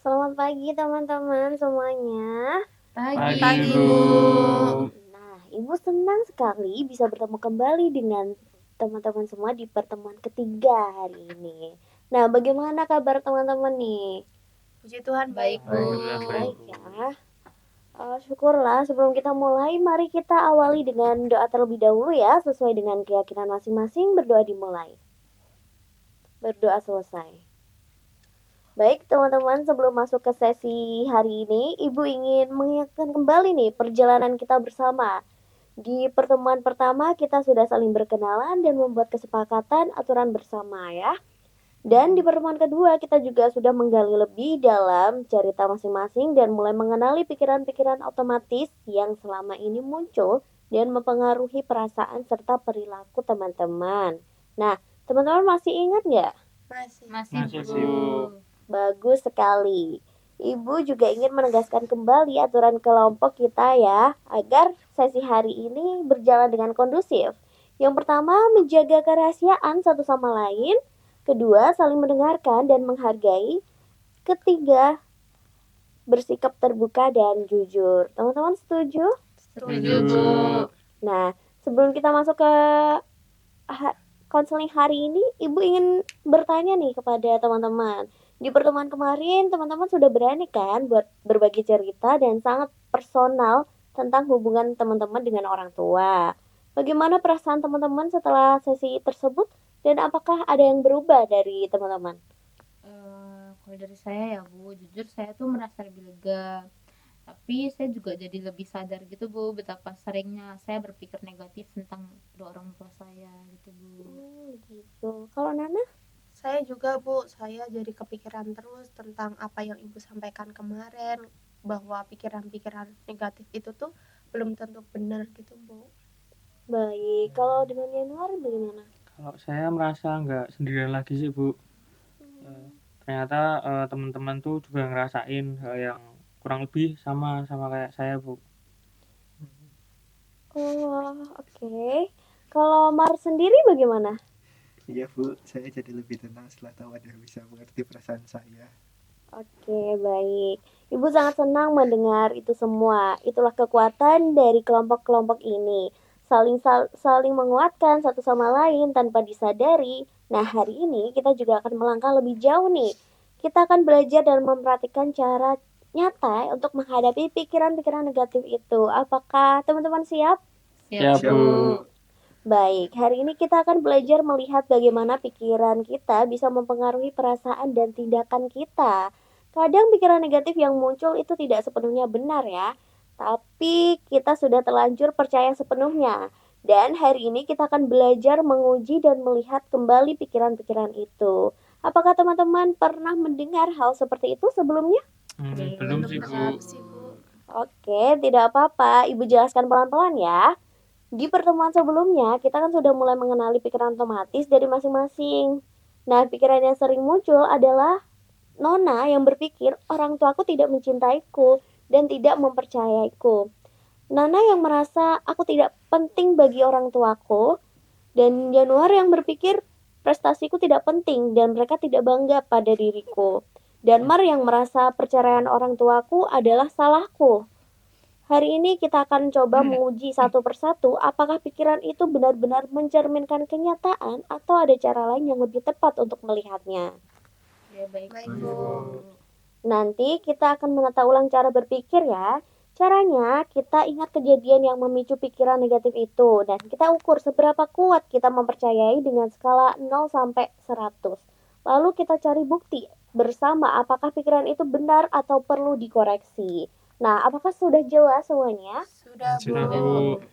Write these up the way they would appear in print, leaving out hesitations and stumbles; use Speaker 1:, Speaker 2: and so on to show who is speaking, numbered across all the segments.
Speaker 1: Selamat pagi teman-teman semuanya.
Speaker 2: Pagi,
Speaker 3: Pagi,
Speaker 2: Bu.
Speaker 3: Bu.
Speaker 1: Nah, Ibu senang sekali bisa bertemu kembali dengan teman-teman semua di pertemuan ketiga hari ini. Nah, bagaimana kabar teman-teman nih?
Speaker 2: Puji Tuhan baik, Bu.
Speaker 3: Alhamdulillah baik.
Speaker 1: Baik ya. Syukurlah sebelum kita mulai, mari kita awali dengan doa terlebih dahulu ya, sesuai dengan keyakinan masing-masing. Berdoa dimulai. Berdoa selesai. Baik teman-teman, sebelum masuk ke sesi hari ini, Ibu ingin mengingatkan kembali nih perjalanan kita bersama. Di pertemuan pertama kita sudah saling berkenalan dan membuat kesepakatan aturan bersama ya. Dan di pertemuan kedua kita juga sudah menggali lebih dalam cerita masing-masing dan mulai mengenali pikiran-pikiran otomatis yang selama ini muncul dan mempengaruhi perasaan serta perilaku teman-teman. Nah, teman-teman masih ingat nggak?
Speaker 2: Masih,
Speaker 3: Masih,
Speaker 2: Bu.
Speaker 3: Bu.
Speaker 1: Bagus sekali. Ibu juga ingin menegaskan kembali aturan kelompok kita ya, agar sesi hari ini berjalan dengan kondusif. Yang pertama, menjaga kerahasiaan satu sama lain. Kedua, saling mendengarkan dan menghargai. Ketiga, bersikap terbuka dan jujur. Teman-teman setuju?
Speaker 2: Setuju, Bu.
Speaker 1: Nah, sebelum kita masuk ke konseling hari ini, Ibu ingin bertanya nih kepada teman-teman. Di pertemuan kemarin, teman-teman sudah berani kan buat berbagi cerita dan sangat personal tentang hubungan teman-teman dengan orang tua. Bagaimana perasaan teman-teman setelah sesi tersebut dan apakah ada yang berubah dari teman-teman?
Speaker 2: Kalau dari saya ya, Bu, jujur saya tuh merasa lebih lega. Tapi saya juga jadi lebih sadar gitu, Bu, betapa seringnya saya berpikir negatif tentang kedua orang tua saya gitu, Bu.
Speaker 1: Gitu. Kalau Nana?
Speaker 4: Saya juga, Bu, saya jadi kepikiran terus tentang apa yang Ibu sampaikan kemarin, bahwa pikiran-pikiran negatif itu tuh belum tentu benar gitu, Bu.
Speaker 1: Baik, kalau dengan Januar bagaimana?
Speaker 3: Kalau saya merasa nggak sendirian lagi sih, Bu. Ternyata teman-teman tuh juga ngerasain hal yang kurang lebih sama kayak saya, Bu.
Speaker 1: Oh, oke. Kalau Mar sendiri bagaimana?
Speaker 5: Iya, Bu, saya jadi lebih tenang setelah tahu ada yang bisa mengerti perasaan saya.
Speaker 1: Oke, baik. Ibu sangat senang mendengar itu semua. Itulah kekuatan dari kelompok-kelompok ini. Saling menguatkan satu sama lain tanpa disadari. Nah, hari ini kita juga akan melangkah lebih jauh nih. Kita akan belajar dan memperhatikan cara nyata untuk menghadapi pikiran-pikiran negatif itu. Apakah teman-teman siap?
Speaker 2: Siap,
Speaker 3: Siap,
Speaker 2: Bu.
Speaker 3: Bu.
Speaker 1: Baik, hari ini kita akan belajar melihat bagaimana pikiran kita bisa mempengaruhi perasaan dan tindakan kita. Kadang pikiran negatif yang muncul itu tidak sepenuhnya benar ya, tapi kita sudah terlanjur percaya sepenuhnya. Dan hari ini kita akan belajar menguji dan melihat kembali pikiran-pikiran itu. Apakah teman-teman pernah mendengar hal seperti itu sebelumnya?
Speaker 3: Belum sih, Bu.
Speaker 4: Benar sih, Bu.
Speaker 1: Oke, tidak apa-apa. Ibu jelaskan pelan-pelan ya. Di pertemuan sebelumnya, kita kan sudah mulai mengenali pikiran otomatis dari masing-masing. Nah, pikiran yang sering muncul adalah Nona yang berpikir orang tuaku tidak mencintaiku dan tidak mempercayaiku. Nana yang merasa aku tidak penting bagi orang tuaku, dan Januar yang berpikir prestasiku tidak penting dan mereka tidak bangga pada diriku. Dan Mar yang merasa perceraian orang tuaku adalah salahku. Hari ini kita akan coba menguji satu persatu apakah pikiran itu benar-benar mencerminkan kenyataan atau ada cara lain yang lebih tepat untuk melihatnya.
Speaker 2: Ya, baik,
Speaker 4: Baik,
Speaker 2: Bu.
Speaker 1: Nanti kita akan menata ulang cara berpikir ya. Caranya kita ingat kejadian yang memicu pikiran negatif itu dan kita ukur seberapa kuat kita mempercayai dengan skala 0 sampai 100. Lalu kita cari bukti bersama apakah pikiran itu benar atau perlu dikoreksi. Nah, apakah sudah jelas semuanya?
Speaker 4: Sudah,
Speaker 3: Sudah,
Speaker 4: Bu.
Speaker 3: Bu.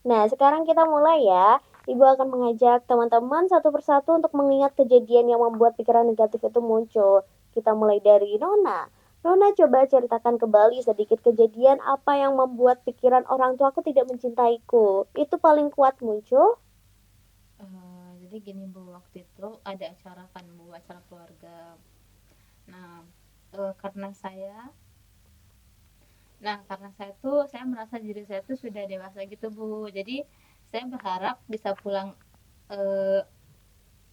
Speaker 1: Nah, sekarang kita mulai ya. Ibu akan mengajak teman-teman satu persatu untuk mengingat kejadian yang membuat pikiran negatif itu muncul. Kita mulai dari Nona. Nona coba ceritakan kembali sedikit kejadian apa yang membuat pikiran orang tuaku tidak mencintaiku. Itu paling kuat muncul.
Speaker 2: Jadi gini, Bu, waktu itu ada acara kan, Bu, acara keluarga. Nah, karena saya tuh saya merasa diri saya tuh sudah dewasa gitu, Bu. Jadi saya berharap bisa pulang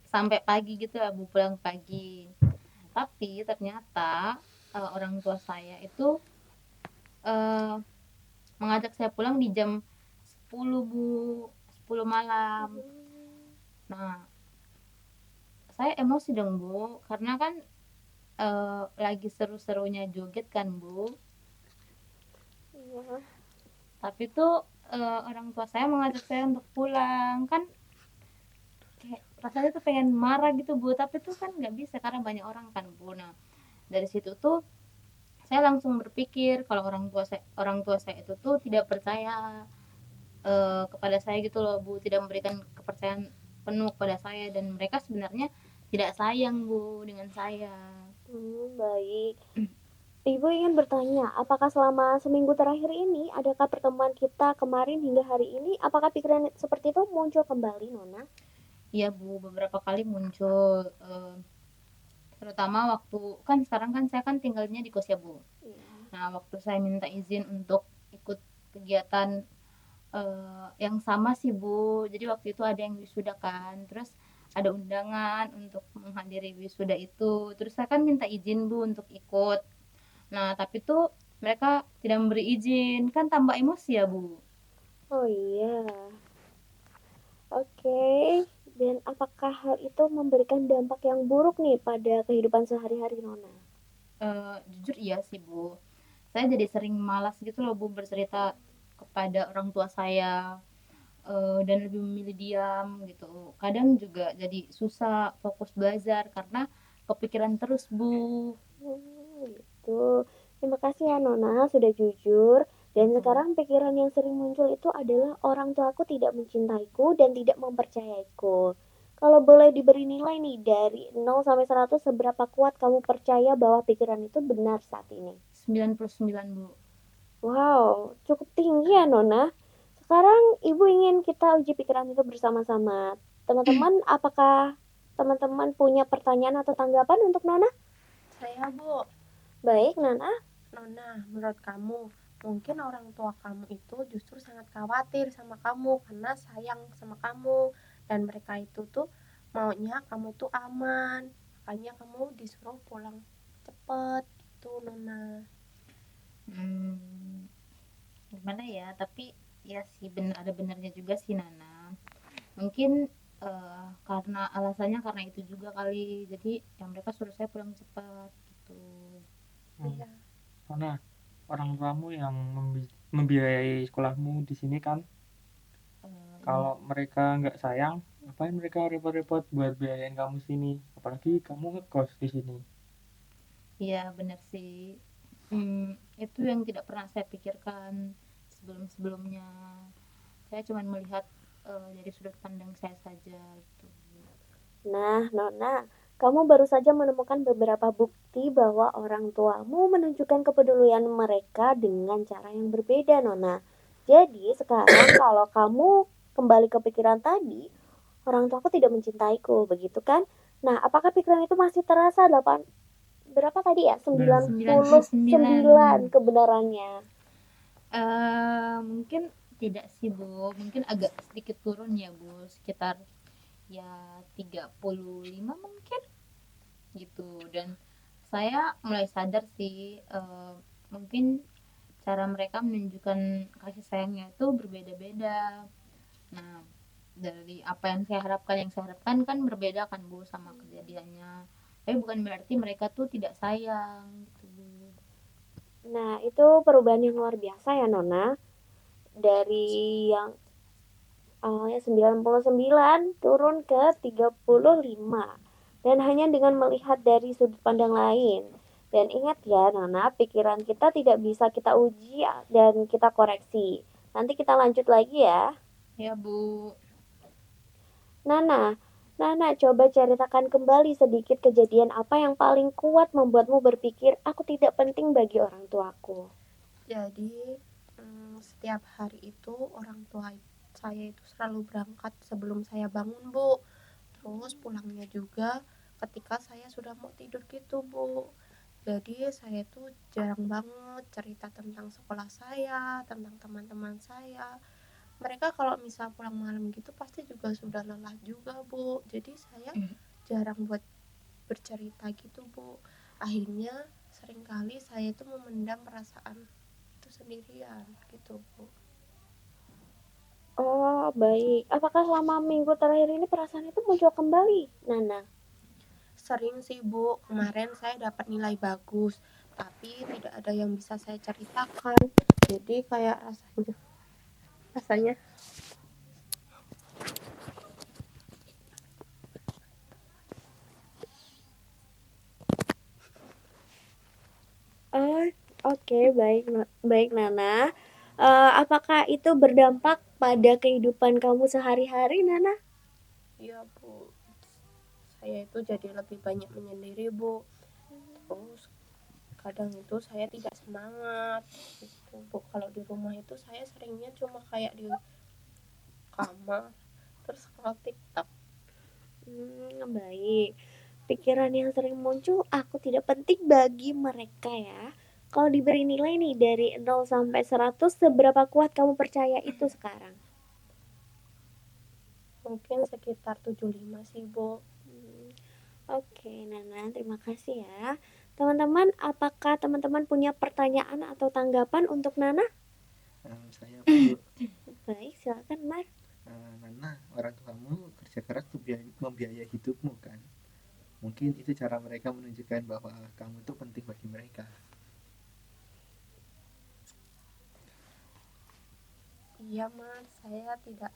Speaker 2: sampai pagi gitu ya, Bu, pulang pagi. Tapi ternyata orang tua saya itu mengajak saya pulang di jam 10 Bu, 10 malam. Nah, saya emosi dong Bu, karena kan lagi seru-serunya joget kan Bu.
Speaker 1: Iya.
Speaker 2: Tapi tuh orang tua saya mengajak saya untuk pulang, kan kayak rasanya tuh pengen marah gitu Bu, tapi tuh kan nggak bisa karena banyak orang kan Bu. Nah, dari situ tuh saya langsung berpikir kalau orang tua saya itu tuh tidak percaya kepada saya gitu loh Bu, tidak memberikan kepercayaan penuh kepada saya, dan mereka sebenarnya tidak sayang Bu dengan saya.
Speaker 1: Baik. Ibu ingin bertanya, apakah selama seminggu terakhir ini, adakah pertemuan kita kemarin hingga hari ini, apakah pikiran seperti itu muncul kembali, Nona?
Speaker 2: Iya Bu, beberapa kali muncul, terutama waktu kan sekarang kan saya kan tinggalnya di kos ya Bu.
Speaker 1: Iya.
Speaker 2: Nah, waktu saya minta izin untuk ikut kegiatan yang sama sih Bu, jadi waktu itu ada yang wisuda kan, terus ada undangan untuk menghadiri wisuda itu, terus saya kan minta izin Bu untuk ikut. Nah, tapi tuh mereka tidak memberi izin, kan tambah emosi ya Bu.
Speaker 1: Oh iya. Oke. Dan apakah hal itu memberikan dampak yang buruk nih pada kehidupan sehari-hari Nona?
Speaker 2: Jujur iya sih Bu, saya jadi sering malas gitu loh Bu bercerita kepada orang tua saya, dan lebih memilih diam gitu. Kadang juga jadi susah fokus belajar karena kepikiran terus Bu.
Speaker 1: Gitu. Terima kasih ya Nona sudah jujur. Dan
Speaker 2: Gitu.
Speaker 1: sekarang pikiran yang sering muncul itu adalah orang tuaku tidak mencintaiku dan tidak mempercayaiku. Kalau boleh diberi nilai nih dari 0 sampai 100 seberapa kuat kamu percaya bahwa pikiran itu benar saat ini?
Speaker 2: 99 Bu.
Speaker 1: Wow, cukup tinggi ya Nona. Sekarang Ibu ingin kita uji pikiran itu bersama-sama. Teman-teman, apakah teman-teman punya pertanyaan atau tanggapan untuk Nona?
Speaker 4: Saya Bu,
Speaker 1: Baik, Nana.
Speaker 4: Nona, menurut kamu mungkin orang tua kamu itu justru sangat khawatir sama kamu karena sayang sama kamu, dan mereka itu tuh maunya kamu tuh aman, makanya kamu disuruh pulang cepet gitu Nona.
Speaker 2: Gimana ya, tapi ya sih ada benarnya juga sih Nana. Mungkin karena alasannya karena itu juga kali, jadi yang mereka suruh saya pulang cepat gitu.
Speaker 4: Iya.
Speaker 3: Karena orang tuamu yang membiayai sekolahmu di sini kan. Kalau mereka nggak sayang, ngapain mereka repot-repot buat biayain kamu sini? Apalagi kamu ngekos di sini.
Speaker 2: Iya benar sih. Itu yang tidak pernah saya pikirkan sebelum-sebelumnya. Saya cuma melihat dari sudut pandang saya saja gitu.
Speaker 1: Nah, Nona, kamu baru saja menemukan beberapa bukti bahwa orang tuamu menunjukkan kepedulian mereka dengan cara yang berbeda, Nona. Jadi, sekarang kalau kamu kembali ke pikiran tadi, orang tuaku tidak mencintaiku, begitu kan? Nah, apakah pikiran itu masih terasa berapa tadi ya? 99 kebenarannya.
Speaker 2: Mungkin tidak sih Bu, mungkin agak sedikit turun ya Bu, sekitar ya 35 mungkin gitu. Dan saya mulai sadar sih mungkin cara mereka menunjukkan kasih sayangnya itu berbeda-beda. Nah, dari apa yang saya harapkan kan berbeda kan Bu sama kejadiannya. Tapi bukan berarti mereka tuh tidak sayang gitu Bu.
Speaker 1: Nah, itu perubahan yang luar biasa ya, Nona. Dari yang awalnya 99 turun ke 35. Dan hanya dengan melihat dari sudut pandang lain. Dan ingat ya, Nona, pikiran kita tidak bisa kita uji dan kita koreksi. Nanti kita lanjut lagi ya.
Speaker 2: Ya Bu.
Speaker 1: Nana, coba ceritakan kembali sedikit kejadian apa yang paling kuat membuatmu berpikir aku tidak penting bagi orang tuaku.
Speaker 4: Jadi setiap hari itu orang tua saya itu selalu berangkat sebelum saya bangun Bu, terus pulangnya juga ketika saya sudah mau tidur gitu Bu. Jadi saya tuh jarang banget cerita tentang sekolah saya, tentang teman-teman saya. Mereka kalau misal pulang malam gitu pasti juga sudah lelah juga Bu, jadi saya jarang buat bercerita gitu Bu. Akhirnya seringkali saya itu memendam perasaan itu sendirian gitu Bu.
Speaker 1: Oh, baik. Apakah selama minggu terakhir ini perasaan itu muncul kembali, Nana?
Speaker 4: Sering sih Bu, kemarin saya dapat nilai bagus, tapi tidak ada yang bisa saya ceritakan. Jadi kayak rasanya
Speaker 1: Oh, oke, baik, baik Nana. Apakah itu berdampak pada kehidupan kamu sehari-hari, Nana?
Speaker 4: ya Bu, saya itu jadi lebih banyak menyendiri Bu. Terus kadang itu saya tidak semangat gitu Bu. Kalau di rumah itu saya seringnya cuma kayak di kamar terus scroll TikTok.
Speaker 1: Baik. Pikiran yang sering muncul, aku tidak penting bagi mereka ya. Kalau diberi nilai nih dari 0 sampai 100, seberapa kuat kamu percaya itu sekarang?
Speaker 4: Mungkin sekitar 75 sih Bu.
Speaker 1: Oke, Nana, terima kasih ya. Teman-teman, apakah teman-teman punya pertanyaan atau tanggapan untuk Nana?
Speaker 5: Saya Bu,
Speaker 1: Baik, silakan, Mar.
Speaker 5: Nana, orang tuamu kerja keras untuk membiayai hidupmu kan? Mungkin itu cara mereka menunjukkan bahwa kamu tuh penting bagi mereka.
Speaker 4: Iya Mas, saya tidak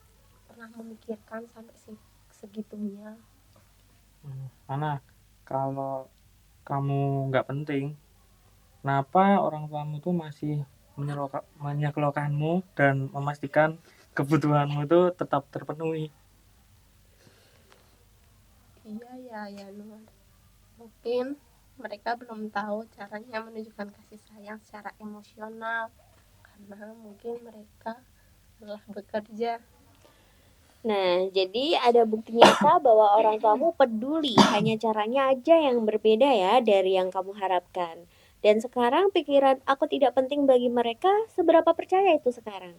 Speaker 4: pernah memikirkan sampai segitunya.
Speaker 3: Nana, kalau kamu nggak penting, kenapa orang tuamu tuh masih menyekolahkanmu dan memastikan kebutuhanmu itu tetap terpenuhi?
Speaker 4: Iya ya Nur. Mungkin mereka belum tahu caranya menunjukkan kasih sayang secara emosional karena mungkin mereka telah bekerja.
Speaker 1: Nah, jadi ada bukti nyata bahwa orang tuamu peduli, hanya caranya aja yang berbeda ya dari yang kamu harapkan. Dan sekarang pikiran aku tidak penting bagi mereka, seberapa percaya itu sekarang?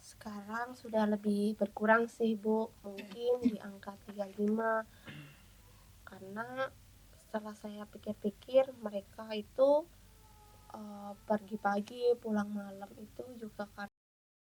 Speaker 4: Sekarang sudah lebih berkurang sih Bu, mungkin di angka 35. Karena setelah saya pikir-pikir mereka itu pergi pagi pulang malam itu juga karena